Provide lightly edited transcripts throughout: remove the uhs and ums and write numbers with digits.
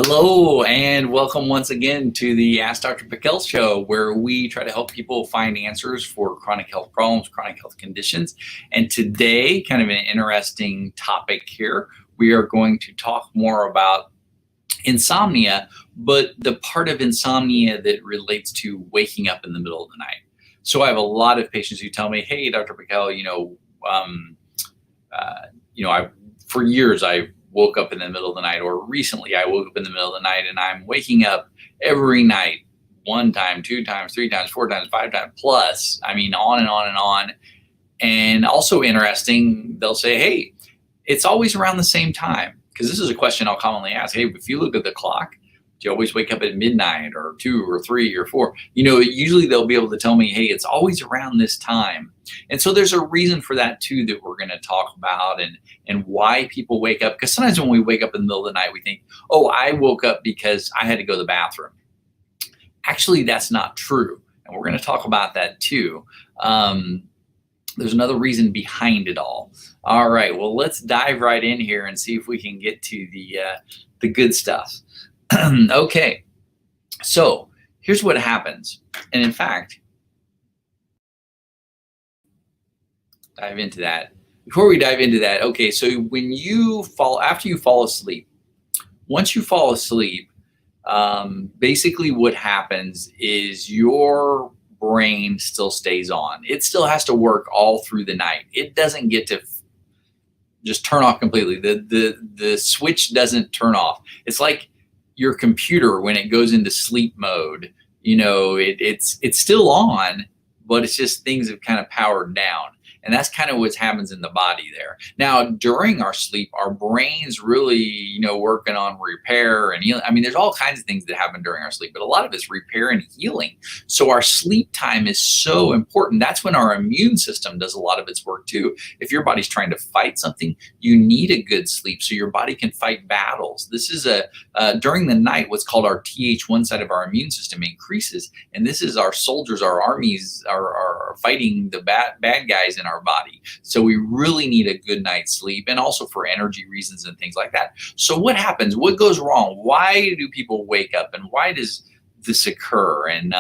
Hello and welcome once again to the Ask Dr. Pickel show, where we try to help people find answers for chronic health problems, chronic health conditions. And today, kind of an interesting topic here, we are going to talk more about insomnia, but the part of insomnia that relates to waking up in the middle of the night. So I have a lot of patients who tell me, "Hey, Dr. Pickel, for years I woke up in the middle of the night, or recently I woke up in the middle of the night and I'm waking up every night, one time, two times, three times, four times, five times, plus, on and on and on." And also interesting, they'll say, "Hey, it's always around the same time." Because this is a question I'll commonly ask. "Hey, if you look at the clock, do you always wake up at midnight or 2 or 3 or 4? Usually they'll be able to tell me, "Hey, it's always around this time." And so there's a reason for that too that we're going to talk about, and why people wake up. Because sometimes when we wake up in the middle of the night, we think, "Oh, I woke up because I had to go to the bathroom." Actually, that's not true. And we're going to talk about that too. There's another reason behind it all. All right, well, let's dive right in here and see if we can get to the good stuff. Okay, so here's what happens. And in fact, dive into that. Before we dive into that, okay, so after you fall asleep, once you fall asleep, basically what happens is your brain still stays on. It still has to work all through the night. It doesn't get to just turn off completely. The switch doesn't turn off. It's like your computer when it goes into sleep mode. It's still on, but it's just things have kind of powered down. And that's kind of what happens in the body there. Now, during our sleep, our brain's really, working on repair and healing. There's all kinds of things that happen during our sleep, but a lot of it's repair and healing. So our sleep time is so important. That's when our immune system does a lot of its work too. If your body's trying to fight something, you need a good sleep so your body can fight battles. This is during the night, what's called our Th1 side of our immune system increases. And this is our soldiers, our armies are fighting the bad guys in our body. So we really need a good night's sleep, and also for energy reasons and things like that. So what happens? What goes wrong? Why do people wake up, and why does this occur? And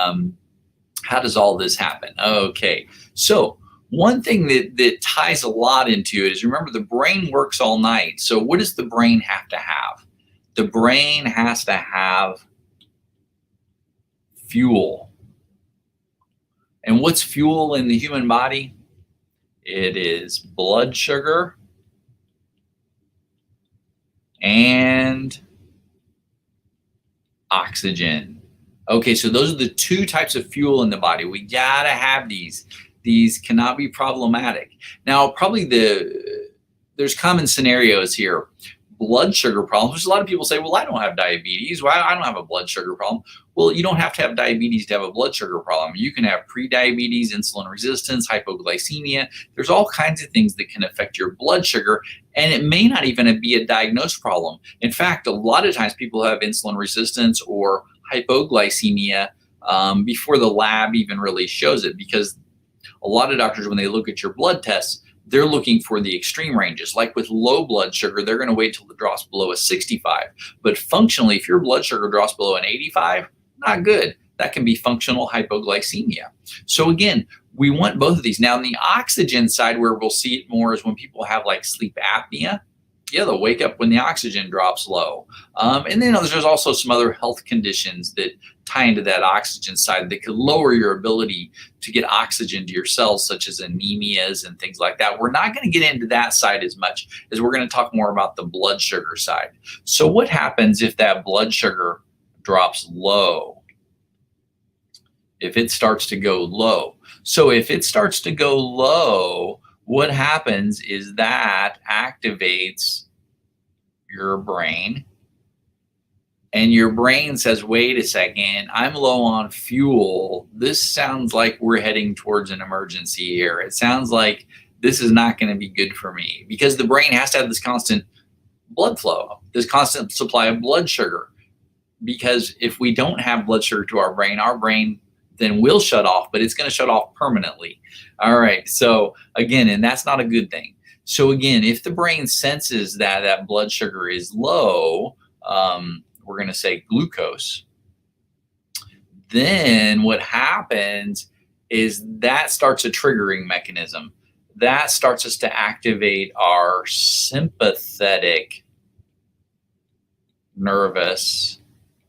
how does all this happen? Okay, so one thing that ties a lot into it is, remember, the brain works all night. So what does the brain have to have? The brain has to have fuel. And what's fuel in the human body? It is blood sugar and oxygen. Okay, so those are the two types of fuel in the body. We gotta have these. These cannot be problematic. Now, probably there's common scenarios here. Blood sugar problems, which a lot of people say, "Well, I don't have diabetes. Well, I don't have a blood sugar problem." Well, you don't have to have diabetes to have a blood sugar problem. You can have pre-diabetes, insulin resistance, hypoglycemia. There's all kinds of things that can affect your blood sugar, and it may not even be a diagnosed problem. In fact, a lot of times people have insulin resistance or hypoglycemia before the lab even really shows it, because a lot of doctors, when they look at your blood tests, they're looking for the extreme ranges. Like with low blood sugar, they're going to wait till it drops below a 65. But functionally, if your blood sugar drops below an 85, not good. That can be functional hypoglycemia. So again, we want both of these. Now, on the oxygen side, where we'll see it more is when people have like sleep apnea. Yeah, they'll wake up when the oxygen drops low. And then there's also some other health conditions that tie into that oxygen side that could lower your ability to get oxygen to your cells, such as anemias and things like that. We're not going to get into that side as much, as we're going to talk more about the blood sugar side. So what happens if that blood sugar drops low? If it starts to go low. So if it starts to go low, what happens is that activates your brain, and your brain says, "Wait a second, I'm low on fuel. This sounds like we're heading towards an emergency here. It sounds like this is not going to be good for me," because the brain has to have this constant blood flow, this constant supply of blood sugar. Because if we don't have blood sugar to our brain then will shut off, but it's going to shut off permanently. All right. So again, and that's not a good thing. So again, if the brain senses that blood sugar is low, we're going to say glucose, then what happens is that starts a triggering mechanism. That starts us to activate our sympathetic nervous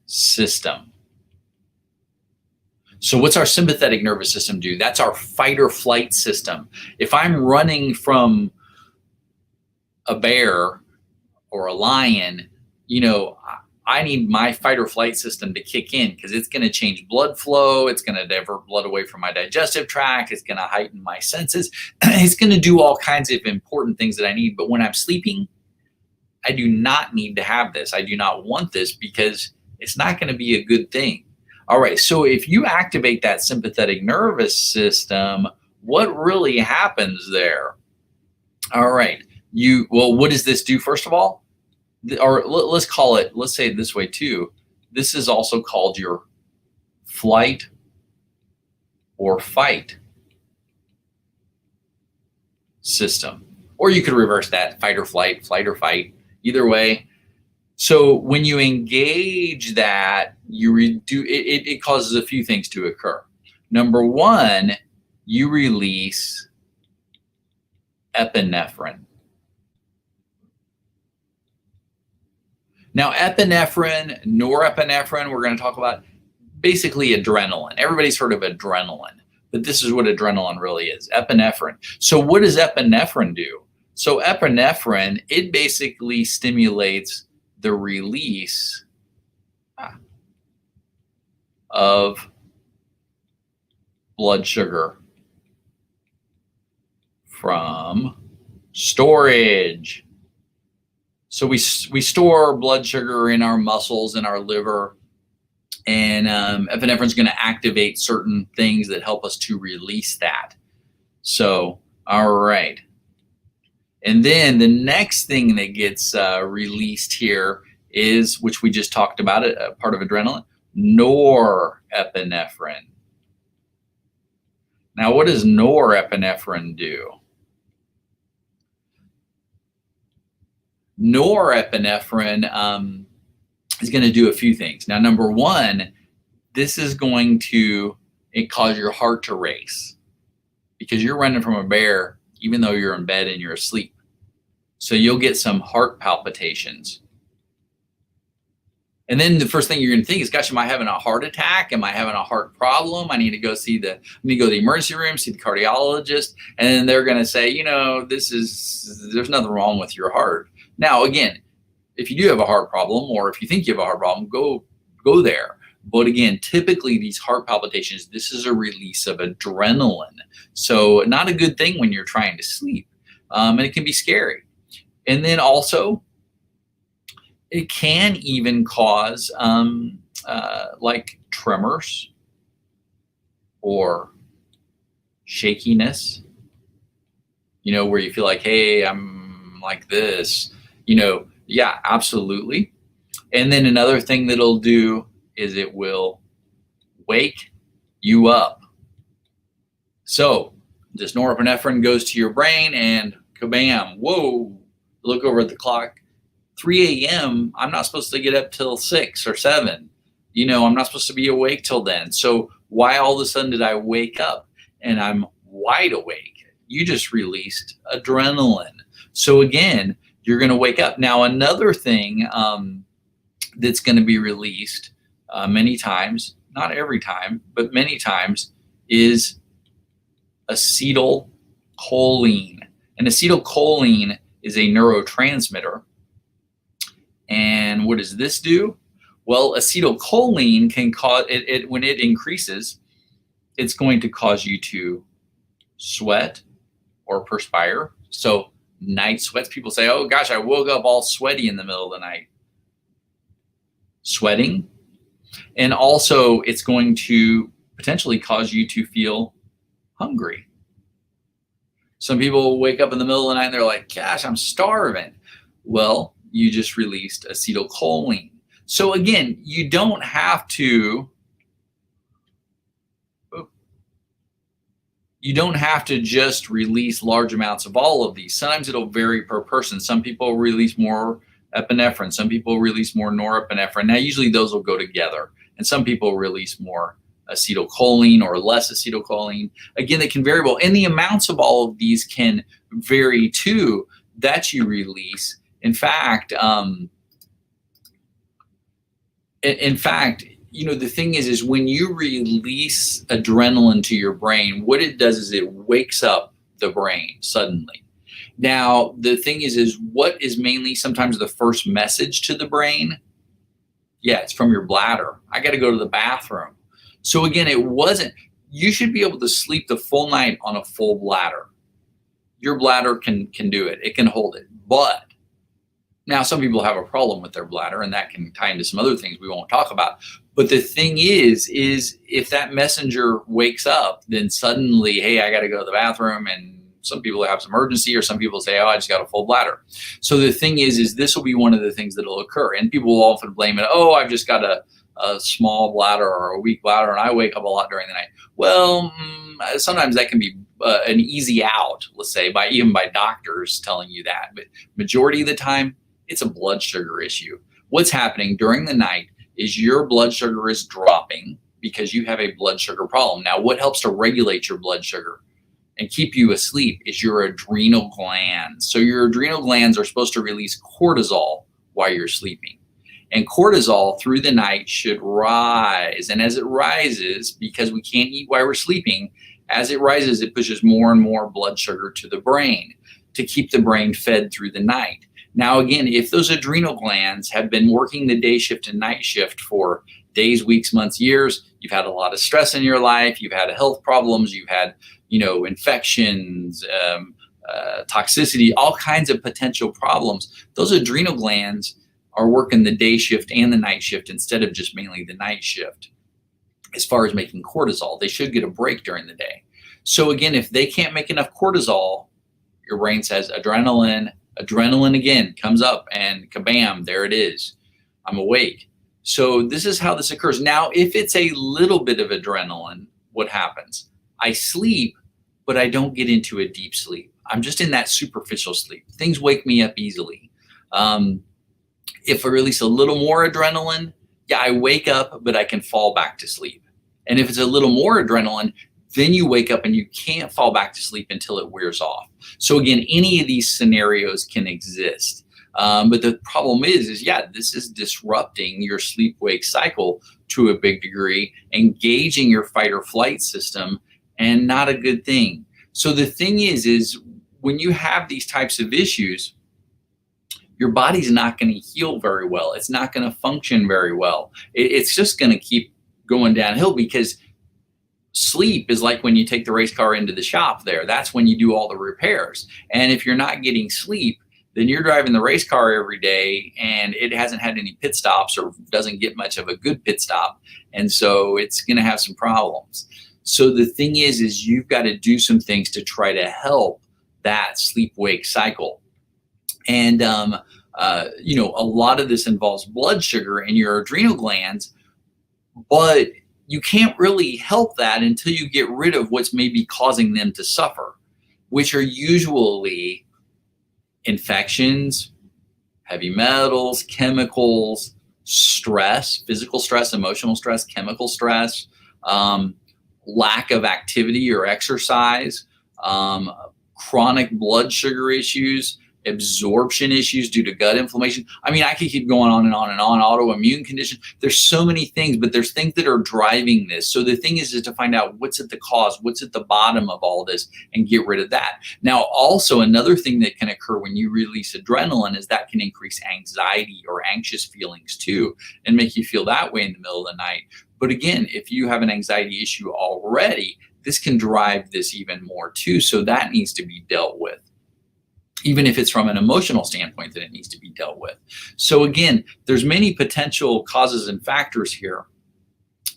system. So what's our sympathetic nervous system do? That's our fight or flight system. If I'm running from a bear or a lion, I need my fight or flight system to kick in, because it's going to change blood flow. It's going to divert blood away from my digestive tract. It's going to heighten my senses. It's going to do all kinds of important things that I need. But when I'm sleeping, I do not need to have this. I do not want this, because it's not going to be a good thing. All right, so if you activate that sympathetic nervous system, what really happens there? All right, what does this do first of all? Or let's say it this way too. This is also called your flight or fight system. Or you could reverse that, fight or flight or fight, either way. So when you engage that, it causes a few things to occur. Number one, you release epinephrine. Now, epinephrine, norepinephrine, we're going to talk about basically adrenaline. Everybody's heard of adrenaline, but this is what adrenaline really is, epinephrine. So what does epinephrine do? So epinephrine, it basically stimulates the release of blood sugar from storage. So we store blood sugar in our muscles, in our liver, and epinephrine is going to activate certain things that help us to release that. So, all right. And then the next thing that gets released here is, which we just talked about, a part of adrenaline, norepinephrine. Now, what does norepinephrine do? Norepinephrine is going to do a few things. Now, number one, this is going to cause your heart to race, because you're running from a bear even though you're in bed and you're asleep. So you'll get some heart palpitations. And then the first thing you're going to think is, gosh, am I having a heart attack? Am I having a heart problem? I need to go to the emergency room, see the cardiologist. And then they're going to say, there's nothing wrong with your heart. Now, again, if you do have a heart problem, or if you think you have a heart problem, go there. But again, typically these heart palpitations, this is a release of adrenaline. So not a good thing when you're trying to sleep. And it can be scary. And then also, it can even cause like tremors or shakiness, where you feel like, hey, I'm like this, yeah, absolutely. And then another thing that it'll do is it will wake you up. So this norepinephrine goes to your brain and kabam, whoa, look over at the clock. 3 a.m., I'm not supposed to get up till 6 or 7. I'm not supposed to be awake till then. So why all of a sudden did I wake up and I'm wide awake? You just released adrenaline. So again, you're going to wake up. Now, another thing that's going to be released many times, not every time, but many times, is acetylcholine. And acetylcholine is a neurotransmitter. And what does this do? Well, acetylcholine can cause it when it increases, it's going to cause you to sweat or perspire. So night sweats, people say, oh gosh, I woke up all sweaty in the middle of the night. Sweating. And also it's going to potentially cause you to feel hungry. Some people wake up in the middle of the night and they're like, gosh, I'm starving. Well, you just released acetylcholine. So again, you don't have to just release large amounts of all of these. Sometimes it'll vary per person. Some people release more epinephrine. Some people release more norepinephrine. Now, usually those will go together. And some people release more acetylcholine or less acetylcholine. Again, they can vary. And the amounts of all of these can vary too that you release. In fact, the thing is when you release adrenaline to your brain, what it does is it wakes up the brain suddenly. Now, the thing is what is mainly sometimes the first message to the brain? Yeah, it's from your bladder. I got to go to the bathroom. So again, you should be able to sleep the full night on a full bladder. Your bladder can do it. It can hold it. But now some people have a problem with their bladder, and that can tie into some other things we won't talk about. But the thing is if that messenger wakes up, then suddenly, hey, I got to go to the bathroom, and some people have some urgency, or some people say, oh, I just got a full bladder. So the thing is this will be one of the things that will occur. And people will often blame it, oh, I've just got a small bladder or a weak bladder, and I wake up a lot during the night. Well, sometimes that can be an easy out, let's say, even by doctors telling you that. But majority of the time, it's a blood sugar issue. What's happening during the night is your blood sugar is dropping because you have a blood sugar problem. Now, what helps to regulate your blood sugar and keep you asleep is your adrenal glands. So your adrenal glands are supposed to release cortisol while you're sleeping. And cortisol through the night should rise. And as it rises, because we can't eat while we're sleeping, as it rises, it pushes more and more blood sugar to the brain to keep the brain fed through the night. Now, again, if those adrenal glands have been working the day shift and night shift for days, weeks, months, years, you've had a lot of stress in your life, you've had health problems, you've had, infections, toxicity, all kinds of potential problems. Those adrenal glands are working the day shift and the night shift instead of just mainly the night shift. As far as making cortisol, they should get a break during the day. So again, if they can't make enough cortisol, your brain says adrenaline again comes up, and kabam, there it is. I'm awake. So this is how this occurs. Now, if it's a little bit of adrenaline, what happens? I sleep, but I don't get into a deep sleep. I'm just in that superficial sleep. Things wake me up easily. If I release a little more adrenaline, I wake up, but I can fall back to sleep. And if it's a little more adrenaline, then you wake up and you can't fall back to sleep until it wears off. So again, any of these scenarios can exist. But the problem is this is disrupting your sleep-wake cycle to a big degree, engaging your fight or flight system, and not a good thing. So the thing is when you have these types of issues, your body's not going to heal very well. It's not going to function very well. It's just going to keep going downhill, because sleep is like when you take the race car into the shop there. That's when you do all the repairs. And if you're not getting sleep, then you're driving the race car every day and it hasn't had any pit stops or doesn't get much of a good pit stop. And so it's going to have some problems. So the thing is you've got to do some things to try to help that sleep-wake cycle. And, a lot of this involves blood sugar in your adrenal glands, but you can't really help that until you get rid of what's maybe causing them to suffer, which are usually infections, heavy metals, chemicals, stress, physical stress, emotional stress, chemical stress, lack of activity or exercise, chronic blood sugar issues, absorption issues due to gut inflammation. I mean, I could keep going on and on and on. Autoimmune conditions. There's so many things, but there's things that are driving this. So the thing is to find out what's at the cause, what's at the bottom of all this, and get rid of that. Now, also another thing that can occur when you release adrenaline is that can increase anxiety or anxious feelings too, and make you feel that way in the middle of the night. But again, if you have an anxiety issue already, this can drive this even more too. So that needs to be dealt with, even if it's from an emotional standpoint that it needs to be dealt with. So again, there's many potential causes and factors here.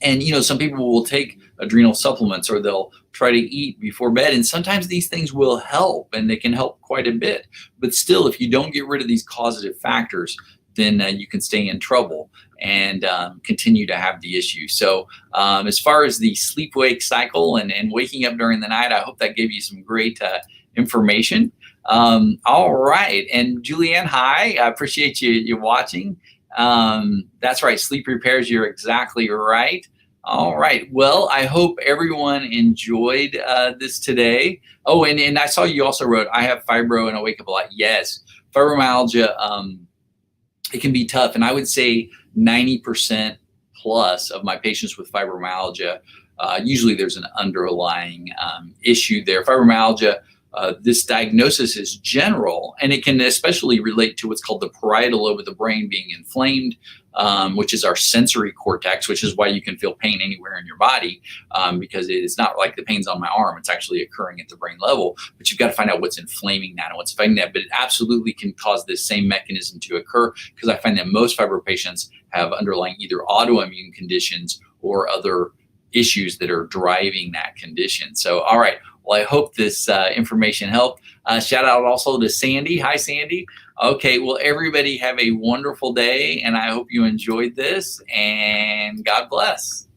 And, some people will take adrenal supplements or they'll try to eat before bed. And sometimes these things will help and they can help quite a bit. But still, if you don't get rid of these causative factors, then you can stay in trouble and continue to have the issue. So as far as the sleep-wake cycle and waking up during the night, I hope that gave you some great information. All right. And Julianne, hi. I appreciate you watching. That's right. Sleep repairs. You're exactly right. All right. Well, I hope everyone enjoyed this today. Oh, and I saw you also wrote, I have fibro and I wake up a lot. Yes. Fibromyalgia, it can be tough. And I would say 90% plus of my patients with fibromyalgia, usually there's an underlying issue there. Fibromyalgia, this diagnosis is general, and it can especially relate to what's called the parietal lobe of the brain being inflamed, which is our sensory cortex, which is why you can feel pain anywhere in your body, because it's not like the pain's on my arm. It's actually occurring at the brain level, but you've got to find out what's inflaming that and what's affecting that. But it absolutely can cause this same mechanism to occur, because I find that most fibro patients have underlying either autoimmune conditions or other issues that are driving that condition. So, all right. Well, I hope this information helped. Shout out also to Sandy. Hi, Sandy. Okay, well, everybody have a wonderful day, and I hope you enjoyed this, and God bless.